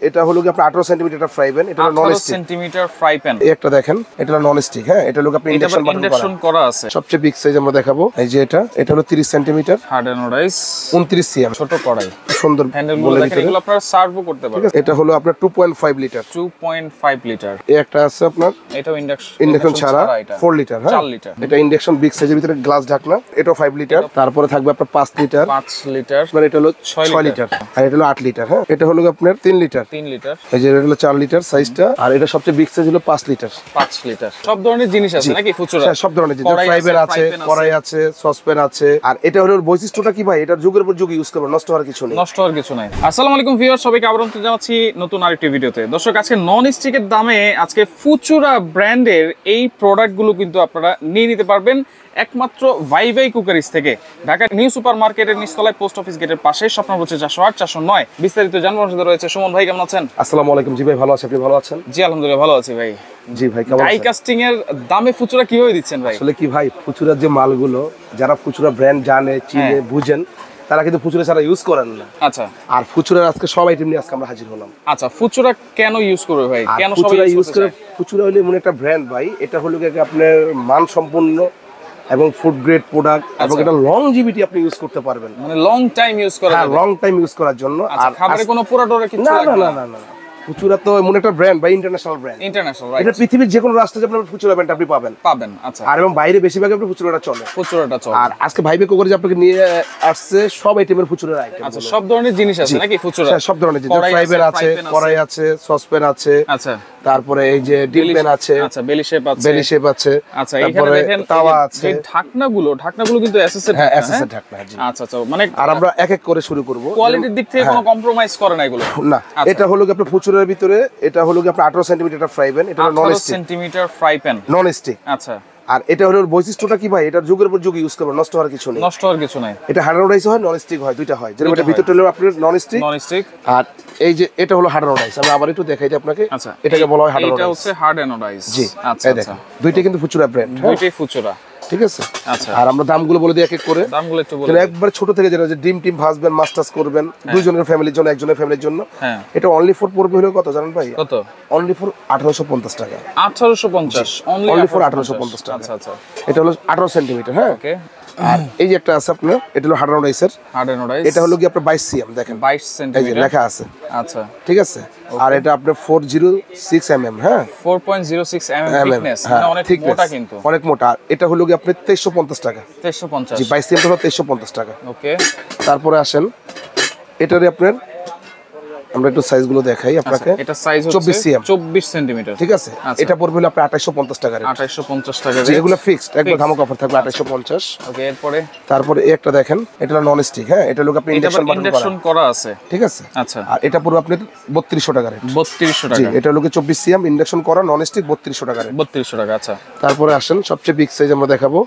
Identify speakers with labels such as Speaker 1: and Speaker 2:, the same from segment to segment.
Speaker 1: এটা হলো কি আপনার 18 সেন্টিমিটার ফ্রাই প্যান, এটা non stick
Speaker 2: 18 centimetre fry pan.
Speaker 1: এই একটা দেখেন, এটা হলো নন স্টিক। হ্যাঁ, এটা হলো আপনি ইন্ডাকশন
Speaker 2: করা আছে।
Speaker 1: সবচেয়ে বিগ সাইজ আমরা দেখাবো, এই যে এটা হলো 30 সেন্টিমিটার,
Speaker 2: হার্ড অ্যানোডাইজ
Speaker 1: 29 সিএম,
Speaker 2: ছোট কড়াই,
Speaker 1: সুন্দর
Speaker 2: হ্যান্ডেল গুলো দেখেন, এগুলো আপনারা সার্ভও করতে পারবেন।
Speaker 1: এটা হলো আপনার 2.5 লিটার,
Speaker 2: 2.5 লিটার।
Speaker 1: এই একটা আছে আপনার,
Speaker 2: এটাও ইন্ডাকশন
Speaker 1: ছাড়া 4 লিটার। হ্যাঁ,
Speaker 2: 4 লিটার।
Speaker 1: এটা ইন্ডাকশন বিগ সাইজের ভিতরে গ্লাস ঢাকনা, এটাও 5 লিটার। তারপরে থাকবে আপনার 5 লিটার,
Speaker 2: 5 লিটার,
Speaker 1: মানে এটা হলো 6 লিটার, আর এটা হলো 8 লিটার। হ্যাঁ, এটা হলো আপনার 3 লিটার,
Speaker 2: 3 লিটার।
Speaker 1: এই যে এটা হলো 4 লিটার সাইজটা, আর এটা সবচেয়ে বিগ সাইজ হলো 5 লিটার।
Speaker 2: 5 লিটার। সব ধরনের জিনিস আছে নাকি ফুচুরা?
Speaker 1: হ্যাঁ, সব ধরনের জিনিস, ফ্রাই প্যান আছে, কড়াই আছে, সসপ্যান আছে। আর এটা হলো বৈশিষ্ট্যটা কি ভাই, এটা যুগের পর যুগ ইউজ করবে, নষ্ট হওয়ার কিছু নেই।
Speaker 2: আসসালামু আলাইকুম ভিউয়ার, সবাইকে আবার জানাচ্ছি নতুন আরেকটি ভিডিওতে। দর্শক, আজকে নন স্টিকের দামে আজকে ফুচুরা ব্র্যান্ডের এই প্রোডাক্টগুলো কিন্তু আপনারা নিয়ে নিতে পারবেন একমাত্র ভাই কুকারিজ থেকে। ঢাকা নিউ সুপার মার্কেটের নিচতলায় পোস্ট অফিস গেটের পাশে, স্বপ্ন হচ্ছে 408 409। বিস্তারিত জানবার সাথে রয়েছে সুমন ভাই। কেমন আছেন?
Speaker 1: আসসালামু আলাইকুম। জি ভাই, ভালো আছি, আপনি ভালো আছেন?
Speaker 2: জি আলহামদুলিল্লাহ ভালো আছি ভাই।
Speaker 1: জি ভাই, কেমন আছেন?
Speaker 2: ডাই কাস্টিং এর দামে ফুচুরা কিভাবে দিচ্ছেন ভাই?
Speaker 1: আসলে কি ভাই, ফুচুরার যে মালগুলো, যারা ফুচুরা ব্র্যান্ড জানে, চিনে, বুঝেন, তারা কিন্তু ফুচুরা ছাড়া ইউজ করেন না।
Speaker 2: আচ্ছা,
Speaker 1: আর ফুচুরার আজকে সব আইটেম নিয়ে আজকে আমরা হাজির হলাম।
Speaker 2: আচ্ছা, ফুচুরা কেন ইউজ করবে ভাই? কেন সবাই ইউজ করে?
Speaker 1: ফুচুরা হলো এমন একটা ব্র্যান্ড ভাই, এটা হলো কি আপনার মান সম্পন্ন এবং ফুড গ্রেড প্রোডাক্ট, এবং এটা লংজিভিটি আপনি ইউজ করতে পারবেন,
Speaker 2: মানে লং টাইম ইউজ করা যাবে।
Speaker 1: লং টাইম ইউজ করার জন্য।
Speaker 2: আর খাবারে কোনো পোড়া টোড়া কিছু লাগবে না?
Speaker 1: না। ফুচুরা তো এমন একটা ব্র্যান্ড বা ইন্টারন্যাশনাল ব্র্যান্ড, এটা পৃথিবীর যে কোনো রাস্তায় আপনার ফুচুরা ব্র্যান্ড আপনি পাবেন।
Speaker 2: আচ্ছা,
Speaker 1: আর এবং বাইরে বেশিরভাগ আপনি ফুচুরাটা চলে। আর আজকে ভাইবে কোকারিজ আপনাকে নিয়ে আসছে সব আইটেমের ফুচুরার আইটেম।
Speaker 2: আচ্ছা, সব ধরনের জিনিস আছে নাকি ফুচুরা?
Speaker 1: সব ধরনের জিনিস, ফ্রাই প্যান আছে, কড়াই আছে, সসপ্যান আছে।
Speaker 2: আচ্ছা,
Speaker 1: তারপরে এই যে ডিল প্যান আছে,
Speaker 2: আচ্ছা, বেলি শেপ আছে। আচ্ছা, এখানে দেখেন
Speaker 1: তাওয়া আছে,
Speaker 2: এই ঢাকনাগুলো কিন্তু এসএস এর ঢাকনা।
Speaker 1: হ্যাঁ, এসএস এর ঢাকনা। জি,
Speaker 2: আচ্ছা। মানে
Speaker 1: আর আমরা এক এক করে শুরু করব।
Speaker 2: কোয়ালিটির দিক থেকে কোনো কম্প্রোমাইজ করে না এগুলো
Speaker 1: না। এটা হলো কি আপনার ফুচুরার ভিতরে, এটা হলো কি আপনার 18 সেন্টিমিটার ফ্রাই প্যান, এটা non stick
Speaker 2: centimetre fry pan,
Speaker 1: non stick.
Speaker 2: আচ্ছা,
Speaker 1: আর এটা হলো বৈশিষ্ট্যটা কি ভাই, এটা যুগের পর যুগ ইউজ করবে, নষ্ট হওয়ার কিছু নেই। এটা হার্ড অ্যানোডাইজ হয়, নন স্টিক হয়, দুইটা হয়। যেটা ভিতরটা হলো আপনার নন স্টিক। আর এই যে এটা হলো হার্ড অ্যানোডাইজ, আমি আবার একটু দেখাই দিই আপনাকে।
Speaker 2: আচ্ছা,
Speaker 1: এটাকে বলা হয় হার্ড
Speaker 2: অ্যানোডাইজ। এটা হচ্ছে হার্ড অ্যানোডাইজ।
Speaker 1: জি, আচ্ছা, দেখেন দুইটাই কিন্তু ফুচুরা ব্র্যান্ড,
Speaker 2: দুইটাই ফুচুরা,
Speaker 1: ঠিক আছে।
Speaker 2: আচ্ছা,
Speaker 1: আর আমরা দামগুলো বলে দিই এক এক করে।
Speaker 2: দামগুলো একটু বলে
Speaker 1: একবার ছোট থেকে যেটা যে ডিম টিম ভাজবেন, মাস্টার্স করবেন, দুইজনের ফ্যামিলির জন্য, একজনের ফ্যামিলির জন্য, এটা অনলি ফর পড়বে হলো কত জানেন ভাই?
Speaker 2: কত?
Speaker 1: অনলি ফর 1850 টাকা।
Speaker 2: 1850,
Speaker 1: অনলি ফর 1850 টাকা।
Speaker 2: আচ্ছা,
Speaker 1: এটা হলো 18 সেন্টিমিটার। হ্যাঁ, ওকে। আর এই যে একটা আছে আপনার, এটা হলো হার্ড অ্যানোডাইজের। এটা হলো কি আপনার 22 সিএম, দেখেন 22 সেন্টিমিটার লেখা আছে।
Speaker 2: আচ্ছা,
Speaker 1: ঠিক আছে। আর এটা আপনার 406 mm। হ্যাঁ,
Speaker 2: 4.06 mm থিকনেস, মানে অনেক মোটা, কিন্তু
Speaker 1: অনেক মোটা। এটা হলো কি আপনার 2350 টাকা।
Speaker 2: 2350।
Speaker 1: জি, 22 সিএম হলো 2350 টাকা।
Speaker 2: ওকে। তারপরে
Speaker 1: আসেন এটারে আপনার, আমরা একটু সাইজগুলো দেখাই আপনাকে।
Speaker 2: এটা সাইজ হচ্ছে
Speaker 1: 24 সিএম,
Speaker 2: 24 সেন্টিমিটার,
Speaker 1: ঠিক আছে। এটা পড়বে হলো আপনার 2850 টাকা।
Speaker 2: 2850 টাকা।
Speaker 1: এগুলো ফিক্সড, একবার ধামাকা অফার থাকবে 2850।
Speaker 2: ওকে।
Speaker 1: তারপরে এই একটা দেখেন, এটা হলো নন স্টিক। হ্যাঁ, এটা লোক আপনি ইন্ডাকশন
Speaker 2: করা আছে,
Speaker 1: ঠিক আছে।
Speaker 2: আচ্ছা,
Speaker 1: আর এটা পড়বে আপনার 3200 টাকা রেট।
Speaker 2: 3200 টাকা।
Speaker 1: জি, এটা লোকে 24 সিএম ইন্ডাকশন করা নন স্টিক, 3200 টাকা রেট।
Speaker 2: 3200 টাকা। আচ্ছা,
Speaker 1: তারপরে আসেন সবচেয়ে বিগ সাইজ আমরা দেখাবো।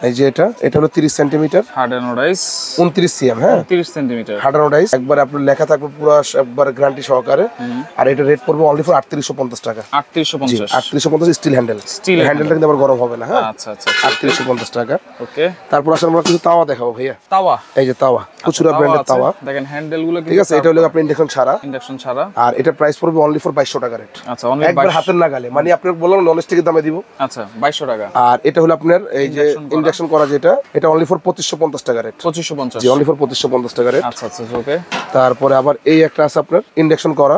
Speaker 1: এই যে এটা হলো 30 সেন্টিমিটার,
Speaker 2: হার্ড অ্যানোডাইজ
Speaker 1: 29 সিএম। হ্যাঁ,
Speaker 2: 30 সেন্টিমিটার
Speaker 1: হার্ড অ্যানোডাইজ, একবার আপনার লেখা থাকবে পুরো একবার গ্যারান্টি সহকারে। আর এটা রেট পড়বে অনলি ফর 3850 টাকা। 3850 স্টিল হ্যান্ডেল। হ্যান্ডেলটা কিন্তু আবার গরম হবে না। হ্যাঁ, আচ্ছা, 3850 টাকা।
Speaker 2: ওকে।
Speaker 1: তারপর আসলে আমরা কিছু তাওয়া দেখাবো ভাইয়া।
Speaker 2: তাওয়া,
Speaker 1: এই যে তাওয়া, ফুচুরা ব্র্যান্ডের তাওয়া,
Speaker 2: দেখেন হ্যান্ডেলগুলো,
Speaker 1: ঠিক আছে। এটা হলো আপনি ইন্ডাকশন ছাড়া। আর এটা প্রাইস পড়বে অনলি ফর 2200 টাকা রেট।
Speaker 2: আচ্ছা, অনলি
Speaker 1: একবার হাতের নাগালে, মানে আপনার বললাম নন স্টিকের দামে দিব।
Speaker 2: আচ্ছা, 2200 টাকা।
Speaker 1: আর এটা হলো আপনার এই যে ইন্ডাকশন করা, যেটা এটা অনলি ফর 2550 টাকা রেট।
Speaker 2: 2550।
Speaker 1: জি, অনলি ফর 2550 টাকা রেট।
Speaker 2: আচ্ছা, ওকে।
Speaker 1: তারপরে আবার এই একটা আছে আপনার ইন্ডাকশন করা,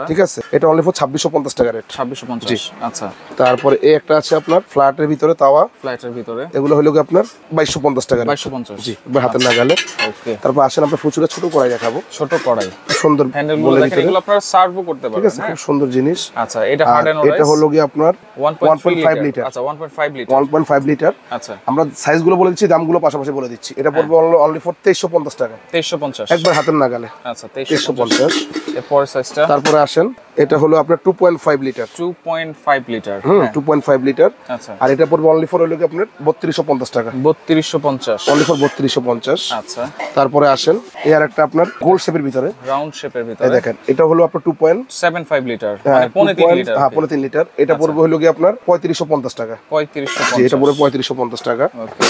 Speaker 1: ঠিক আছে। এটা অনলি ফর 2650 টাকা রেট।
Speaker 2: 2650। আচ্ছা।
Speaker 1: তারপরে এই একটা আছে আপনার ফ্ল্যাটের ভিতরে তাওয়া, এগুলো হলো কি আপনার 2250 টাকা।
Speaker 2: 2250।
Speaker 1: জি, হাতের নাগালে।
Speaker 2: ওকে।
Speaker 1: তারপর আসেন আমরা ফুচুরা ছোট কড়াই দেখাবো।
Speaker 2: ছোট কড়াই,
Speaker 1: সুন্দর
Speaker 2: হ্যান্ডেলগুলো দেখেন, এগুলো আপনারা সার্ভও করতে পারবেন।
Speaker 1: ঠিক আছে, খুব সুন্দর জিনিস।
Speaker 2: আচ্ছা, এটা হার্ড অ্যানোডাইজ।
Speaker 1: এটা হলো কি আপনার 1.5 লিটার।
Speaker 2: আচ্ছা, 1.5
Speaker 1: লিটার।
Speaker 2: আচ্ছা,
Speaker 1: আমরা সাইজগুলো বলে দিচ্ছি, দামগুলো পাশাপাশি বলে দিচ্ছি। এটা পড়বে অনলি ফর 2350 টাকা।
Speaker 2: 2350,
Speaker 1: একবার হাতের নাগালে।
Speaker 2: আচ্ছা, 2350।
Speaker 1: এরপরে সাইজটা, তারপরে আসেন এটা হলো আপনার 2.5 লিটার।
Speaker 2: 2.5 লিটার।
Speaker 1: 2.5 লিটার।
Speaker 2: আচ্ছা,
Speaker 1: আর এটা পড়বে অনলি ফর হলো কি আপনার 3250 টাকা।
Speaker 2: 3250,
Speaker 1: অনলি ফর 3250।
Speaker 2: আচ্ছা,
Speaker 1: তারপরে আসেন এর একটা আপনার গোল শেপের ভিতরে,
Speaker 2: রাউন্ড শেপের ভিতরে,
Speaker 1: দেখেন এটা হলো আপনার 2.75
Speaker 2: লিটার, মানে 3.5 লিটার।
Speaker 1: হ্যাঁ, 3.5 লিটার। এটা পড়বে হলো কি আপনার 3550 টাকা।
Speaker 2: 3550।
Speaker 1: এটা পড়বে 3550 টাকা।
Speaker 2: ওকে।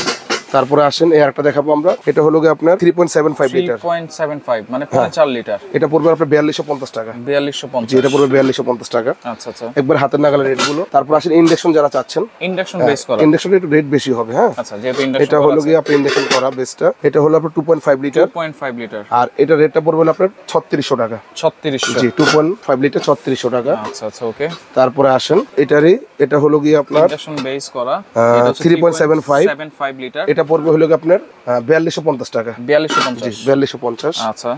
Speaker 1: তারপরে আসেন এই আরেকটা দেখাবো আমরা, এটা হলো গিয়ে আপনার 3.75 লিটার,
Speaker 2: 3.75 মানে 4 লিটার।
Speaker 1: এটা পড়বে আপনার 4250 টাকা।
Speaker 2: 4250,
Speaker 1: এটা পড়বে 4250 টাকা।
Speaker 2: আচ্ছা আচ্ছা,
Speaker 1: একবার হাতের নাগালের রেট গুলো। তারপর আসেন ইন্ডাকশন যারা চাচ্ছেন,
Speaker 2: ইন্ডাকশন বেস করা,
Speaker 1: ইন্ডাকশনের একটু রেট বেশি হবে। হ্যাঁ
Speaker 2: আচ্ছা, যেহেতু ইন্ডাকশন
Speaker 1: এটা হলো গিয়ে আপনার ইন্ডাকশন করা বেসটা, এটা হলো আপনার 2.5 লিটার,
Speaker 2: 2.5 লিটার,
Speaker 1: আর এটা রেটটা পড়বে হলো আপনার 3600 টাকা।
Speaker 2: 3600,
Speaker 1: জি 2.5 লিটার 3600 টাকা।
Speaker 2: আচ্ছা আচ্ছা, ওকে।
Speaker 1: তারপরে আসেন এটারই, এটা হলো গিয়ে আপনার
Speaker 2: ইন্ডাকশন বেস করা,
Speaker 1: 3.75
Speaker 2: লিটার,
Speaker 1: এটা পড়বে হলো গিয়ে আপনার 4250 টাকা।
Speaker 2: 4250,
Speaker 1: 4250।
Speaker 2: আচ্ছা।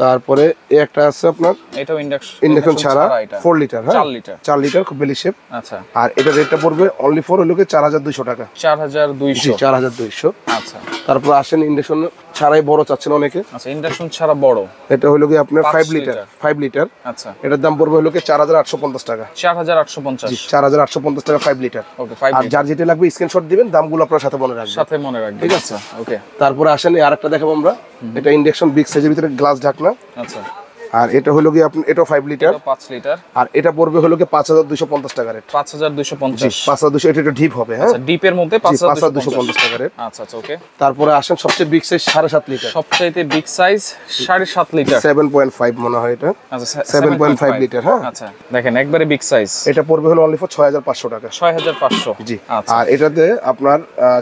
Speaker 1: তারপরে এই একটা আছে আপনার,
Speaker 2: এটাও
Speaker 1: ইন্ডাকশন ছাড়া 4 লিটার, হ্যাঁ
Speaker 2: 4 লিটার,
Speaker 1: 4 লিটার খুব বেলি শেপ।
Speaker 2: আচ্ছা,
Speaker 1: আর এটা রেটটা পড়বে অনলি ফর হলো গিয়ে 4200 টাকা।
Speaker 2: 4200,
Speaker 1: 4200।
Speaker 2: আচ্ছা।
Speaker 1: তারপর আসেন ইন্ডাকশন ছাড়াই বড় চাচ্ছেন অনেকে,
Speaker 2: আচ্ছা, ইন্ডাকশন ছাড়া বড়,
Speaker 1: এটা হলো গিয়ে আপনার 5
Speaker 2: লিটার।
Speaker 1: Litre, 5 litre.
Speaker 2: আচ্ছা,
Speaker 1: এটার দাম পড়বে হলো গিয়ে 4850 টাকা।
Speaker 2: 4850,
Speaker 1: 4850 টাকা 5 লিটার।
Speaker 2: ওকে, 5
Speaker 1: আর
Speaker 2: লিটার,
Speaker 1: যার যেটা লাগবে স্ক্রিনশট দিবেন, দামগুলো আপনার সাথে মনে রাখবেন।
Speaker 2: সাথে মনে রাখবেন,
Speaker 1: ঠিক আছে,
Speaker 2: ওকে।
Speaker 1: তারপরে আসেন এই আরেকটা দেখাবো আমরা, এটা ইন্ডাকশন বিগ সাইজের ভিতরে গ্লাস ঢাকনা।
Speaker 2: আচ্ছা,
Speaker 1: আর এটা হলো গিয়ে আপনি, এটাও 5 লিটার,
Speaker 2: 5 লিটার,
Speaker 1: আর এটা পড়বে হলো গিয়ে 5250 টাকা রেট।
Speaker 2: 5250,
Speaker 1: 5200, এটা একটু ডিপ হবে। হ্যাঁ
Speaker 2: আচ্ছা, ডিপের মধ্যে
Speaker 1: 5250 টাকা রেট।
Speaker 2: আচ্ছা আচ্ছা, ওকে।
Speaker 1: তারপরে আসেন সবচেয়ে বিগ সাইজ 7.5 লিটার,
Speaker 2: সবচাইতে বিগ সাইজ 7.5 লিটার,
Speaker 1: 7.5 মনে হয় এটা,
Speaker 2: আচ্ছা
Speaker 1: 7.5 লিটার। হ্যাঁ
Speaker 2: আচ্ছা, দেখেন একবারে বিগ সাইজ,
Speaker 1: এটা পড়বে হলো অনলি ফর 6500 টাকা।
Speaker 2: 6500,
Speaker 1: জি।
Speaker 2: আচ্ছা।
Speaker 1: আর এটাতে আপনার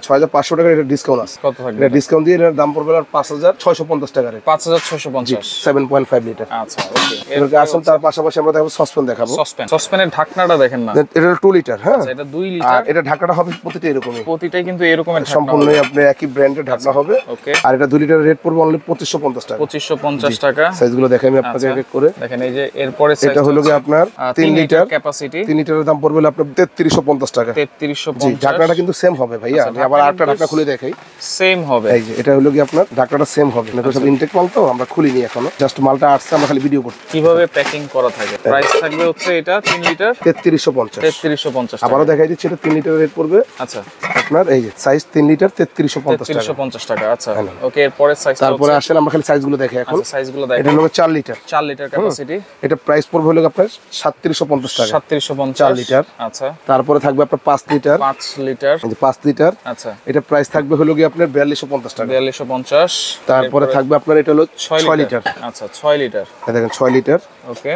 Speaker 1: 6500 টাকা এটা ডিসকাউন্ট আছে।
Speaker 2: কত থাকবে?
Speaker 1: এটা ডিসকাউন্ট দিয়ে এটার দাম পড়বে আর 5650 টাকা রেট।
Speaker 2: 5650,
Speaker 1: 7.5 লিটার।
Speaker 2: আচ্ছা, ওকে।
Speaker 1: এটাকে আসেন তার পাশাপাশি আমরা দেখাবো সসপ্যান দেখাবো।
Speaker 2: সসপ্যানের ঢাকনাটা দেখেন না,
Speaker 1: এটা 2 লিটার। হ্যাঁ
Speaker 2: এটা 2
Speaker 1: আর
Speaker 2: লিটার,
Speaker 1: এটা ঢাকনাটা হবে প্রতিটা এরকমই,
Speaker 2: প্রতিটাই কিন্তু এরকমের ঢাকনা,
Speaker 1: সম্পূর্ণই আপনি একই ব্র্যান্ডের ঢাকনা হবে।
Speaker 2: ওকে।
Speaker 1: আর এটা 2 লিটার রেট পড়বে অনলি 2550 টাকা।
Speaker 2: 2550 টাকা।
Speaker 1: সাইজগুলো দেখাই আমি আপনাকে এক এক করে।
Speaker 2: দেখেন এই যে এরপরে সাইজ,
Speaker 1: এটা হলো কি আপনার 3 লিটার
Speaker 2: ক্যাপাসিটি,
Speaker 1: 3 লিটারের দাম পড়বে হলো আপনার 3350 টাকা।
Speaker 2: 3350,
Speaker 1: জি, ঢাকনাটা কিন্তু সেম হবে ভাইয়া। আমি আবার আরেকটা ঢাকনা খুলে দেখাই।
Speaker 2: সেম হবে,
Speaker 1: এই যে এটা হলো কি আপনার ঢাকনাটা সেম হবে। এটা সব ইনটেক মাল তো আমরা খুলিনি এখনো, জাস্ট মালটা আসছে, আমরা খালি ভিডিও করছি।
Speaker 2: কিভাবে প্যাকিং করা থাকে। প্রাইস থাকবে হচ্ছে এটা 3 লিটার
Speaker 1: 3350।
Speaker 2: 3350,
Speaker 1: আবারও দেখাই দিচ্ছি, এটা 3 লিটারের রেট পড়বে
Speaker 2: আচ্ছা
Speaker 1: আপনার এই যে সাইজ 3 লিটার 3350 টাকা।
Speaker 2: 3350 টাকা, আচ্ছা, ওকে। এরপরে সাইজ,
Speaker 1: তারপরে আসেন আমরা খালি সাইজগুলো দেখাই এখন।
Speaker 2: আচ্ছা, সাইজগুলো দেখেন।
Speaker 1: এটা হলো 4 লিটার,
Speaker 2: 4 লিটার ক্যাপাসিটি,
Speaker 1: এটা প্রাইস পড়বে হলো আপনার 3750 টাকা।
Speaker 2: 3750,
Speaker 1: 4 লিটার।
Speaker 2: আচ্ছা।
Speaker 1: তারপরে থাকবে আপনার 5 লিটার,
Speaker 2: 5 লিটার,
Speaker 1: এই যে 5 লিটার,
Speaker 2: আচ্ছা,
Speaker 1: এটা প্রাইস থাকবে হলো কি আপনার 4250 টাকা।
Speaker 2: 4250।
Speaker 1: তারপরে থাকবে আপনার এটা হলো 6 লিটার,
Speaker 2: আচ্ছা 6 লিটার,
Speaker 1: এই দেখেন 6 লিটার,
Speaker 2: ওকে।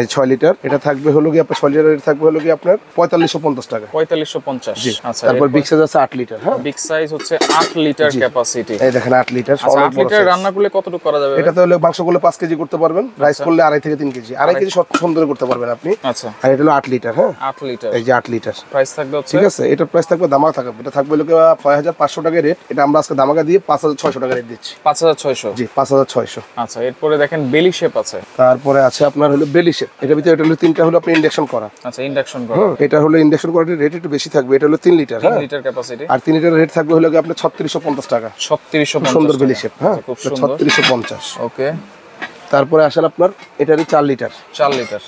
Speaker 1: এই 6 লিটার, এটা থাকবে হলো কি আপনার 6 লিটার রেট থাকবে হলো কি আপনার 4550 টাকা।
Speaker 2: 4550, আচ্ছা।
Speaker 1: তারপর বিগ সাইজ আছে 8 লিটার। হ্যাঁ
Speaker 2: বিগ সাইজ হচ্ছে 8 লিটার ক্যাপাসিটি,
Speaker 1: এই দেখেন 8 লিটার।
Speaker 2: আচ্ছা, 8 লিটার রান্না করলে কতটুকু করা যাবে?
Speaker 1: এটা তো হলো মাংস করলে 5 কেজি করতে পারবেন, রাইস করলে 2.5 থেকে 3 কেজি, 2.5 কেজি সুন্দর করতে পারবেন আপনি।
Speaker 2: আচ্ছা,
Speaker 1: আর এটা হলো 8 লিটার। হ্যাঁ
Speaker 2: 8 লিটার,
Speaker 1: এই যে 8 লিটার
Speaker 2: প্রাইস থাকবে হচ্ছে,
Speaker 1: ঠিক আছে। এটা প্রাইস থাকবে দামাকা থাকবে, এটা থাকবে হলো কি 6500 টাকা রেট। এটা আমরা আজকে দামাকা দিয়ে 5600 টাকা রেট দিচ্ছি।
Speaker 2: 5600,
Speaker 1: জি 5600।
Speaker 2: আচ্ছা। এরপরে দেখেন বেলি শেপ আছে,
Speaker 1: তারপরে আছে আপনার হলো বেলি শেপ। এটার ভিতরে এটা হলো 3টা হলো আপনি ইন্ডাকশন করা।
Speaker 2: আচ্ছা, ইন্ডাকশন করা,
Speaker 1: এটা হলো ইন্ডাকশন করার রেট একটু বেশি থাকবে, এটা হলো 3 লিটার।
Speaker 2: 3 লিটার ক্যাপাসিটি,
Speaker 1: আর 3 লিটার রেট থাকবে হলো কি আপনার 3650 টাকা।
Speaker 2: 3650,
Speaker 1: সুন্দর বেলি শেপ। হ্যাঁ
Speaker 2: খুব সুন্দর,
Speaker 1: 3650,
Speaker 2: ওকে।
Speaker 1: তারপরে আসেন আপনার এটারই 4 লিটার।
Speaker 2: 4 লিটার,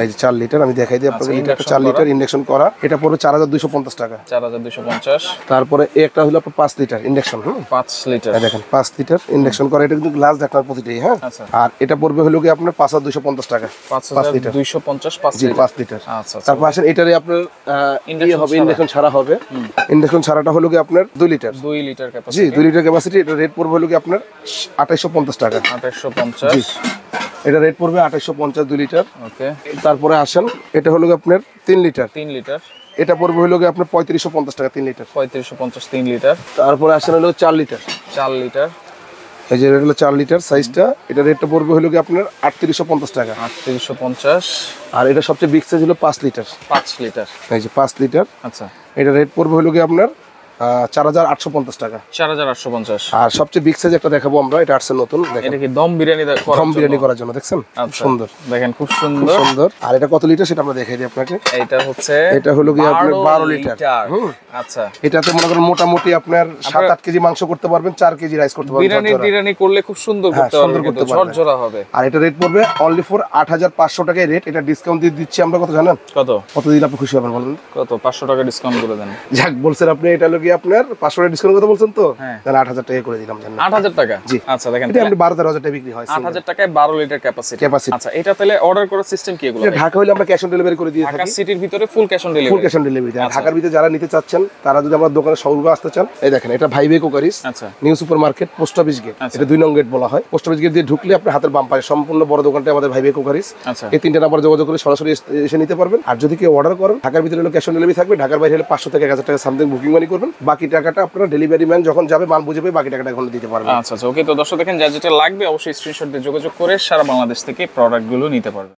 Speaker 1: এই যে 4 লিটার আমি দেখাই দিই আপনাকে। লিটারটা 4 লিটার ইন্ডাকশন করা, এটা পড়বে 4250 টাকা।
Speaker 2: 4250।
Speaker 1: তারপরে এই একটা হলো আপনার 5 লিটার ইন্ডাকশন।
Speaker 2: 5 লিটার,
Speaker 1: এই দেখেন 5 লিটার ইন্ডাকশন করা, এটা কিন্তু গ্লাস ঢাকনার প্রতিটাই। হ্যাঁ
Speaker 2: আচ্ছা।
Speaker 1: আর এটা পড়বে হলো কি আপনার 5250 টাকা।
Speaker 2: 5250, 5
Speaker 1: জি
Speaker 2: লিটার,
Speaker 1: 5 লিটার।
Speaker 2: আচ্ছা।
Speaker 1: তারপর আসেন এটারই আপনার ইয়ে হবে, ইন্ডাকশন ছাড়া হবে। ইন্ডাকশন ছাড়াটা হলো কি আপনার 2 লিটার।
Speaker 2: 2 লিটার
Speaker 1: জি
Speaker 2: ক্যাপাসিটি,
Speaker 1: 2 লিটার ক্যাপাসিটি। এটা রেট পড়বে হলো কি আপনার 2850 টাকা।
Speaker 2: 2850,
Speaker 1: এটা রেট পড়বে 2850 2 লিটার।
Speaker 2: ওকে।
Speaker 1: তারপরে আসেন এটা হলো কি আপনার 3 লিটার।
Speaker 2: 3 লিটার,
Speaker 1: এটা পড়বে হলো কি আপনার 3550 টাকা 3 লিটার।
Speaker 2: 3550, 3 লিটার।
Speaker 1: তারপরে আসেন হলো 4 লিটার।
Speaker 2: 4 লিটার,
Speaker 1: এই যে রেট হলো 4 লিটার সাইজটা, এটা রেটটা পড়বে হলো কি আপনার 3850 টাকা।
Speaker 2: 3850।
Speaker 1: আর এটা সবচেয়ে বিগ সাইজ হলো 5 লিটার।
Speaker 2: 5 লিটার,
Speaker 1: এই যে 5 লিটার,
Speaker 2: আচ্ছা।
Speaker 1: এটা রেট পড়বে হলো কি আপনার 4850 টাকা।
Speaker 2: 4850।
Speaker 1: আর সবচেয়ে বিগ সাইজ একটা দেখাবো আমরা, এটা আসছে নতুন, দেখেন
Speaker 2: এটা কি দম বিরিয়ানি করার
Speaker 1: দম বিরিয়ানি
Speaker 2: জন্য?
Speaker 1: করার জন্য, দেখছেন
Speaker 2: আচ্ছা,
Speaker 1: সুন্দর,
Speaker 2: দেখেন খুব
Speaker 1: খুব
Speaker 2: সুন্দর।
Speaker 1: সুন্দর। আর এটা কত লিটার সেটা আমরা দেখাই দিই আপনাকে।
Speaker 2: এটা হচ্ছে,
Speaker 1: এটা হলো কি আপনার 12 লিটার।
Speaker 2: আচ্ছা।
Speaker 1: এটাতে মনে করেন মোটামুটি আপনার 7-8 কেজি মাংস করতে পারবেন, 4 কেজি রাইস করতে পারবেন।
Speaker 2: বিরিয়ানি করলে খুব সুন্দর করতে
Speaker 1: সুন্দর
Speaker 2: পারবেন,
Speaker 1: করতে পারবেন,
Speaker 2: ঝরঝরা হবে।
Speaker 1: আর এটা রেট পড়বে অনলি ফর 8500 টাকায় রেট। এটা ডিসকাউন্ট দিয়ে দিচ্ছি আমরা, কত জানেন?
Speaker 2: কত?
Speaker 1: কত দিলে আপনি খুশি হবেন বলেন?
Speaker 2: কত? 500 টাকা ডিসকাউন্ট করে দেন।
Speaker 1: যাক বলছেন আপনি, এটা হলো গিয়ে আপনার 500 টাকা ডিসকাউন্ট কথা বলছেন তো, তাহলে 8000 টাকা করে দিলাম জানেন।
Speaker 2: 8000 টাকা?
Speaker 1: জি।
Speaker 2: আচ্ছা দেখেন
Speaker 1: এটা আপনি 12-13,000 টাকা বিক্রি হয়।
Speaker 2: 8000 টাকায় 12 লিটার ক্যাপাসিটি। আচ্ছা এটা তাহলে অর্ডার করার সিস্টেম কি এগুলো?
Speaker 1: এটা ঢাকা হইলে আমরা ক্যাশ অন ডেলিভারি করে দিয়ে থাকি।
Speaker 2: ঢাকা সিটির ভিতরে full cash on delivery.
Speaker 1: Full cash on delivery. ঢাকার ভিতরে যারা নিতে চাচ্ছেন তারা যদি আমার দোকানে সৌরভে আসতে চান, এই দেখেন এটা ভাইবে কুকারিজ,
Speaker 2: আচ্ছা
Speaker 1: new supermarket, post office gate, এটা 2 নং গেট বলা হয়। পোস্ট অফিস গেট দিয়ে ঢুকলে আপনার হাতের বাম পাশে সম্পূর্ণ বড় দোকানটা আমাদের ভাইবে কুকারিজ।
Speaker 2: আচ্ছা
Speaker 1: এই 3টা নাম্বার যোগাযোগ করে সরাসরি এসে নিতে পারবেন। আর যদি কেউ অর্ডার করেন, ঢাকার ভিতরে হলে ক্যাশ অন ডেলিভারি থাকবে, ঢাকার বাইরে হলে 500 থেকে 1000 টাকা সামথিং বুকিং মানি করবেন। বাকি টাকাটা আপনারা ডেলিভারি ম্যান যখন যাবে মাল বুঝে পেয়ে বাকি টাকাটা এখন দিতে পারবেন।
Speaker 2: আচ্ছা আচ্ছা ওকে। তো দর্শক দেখেন যা যেটা লাগবে অবশ্যই স্ক্রিনশট দিয়ে যোগাযোগ করে সারা বাংলাদেশ থেকে প্রোডাক্টগুলো নিতে পারবেন।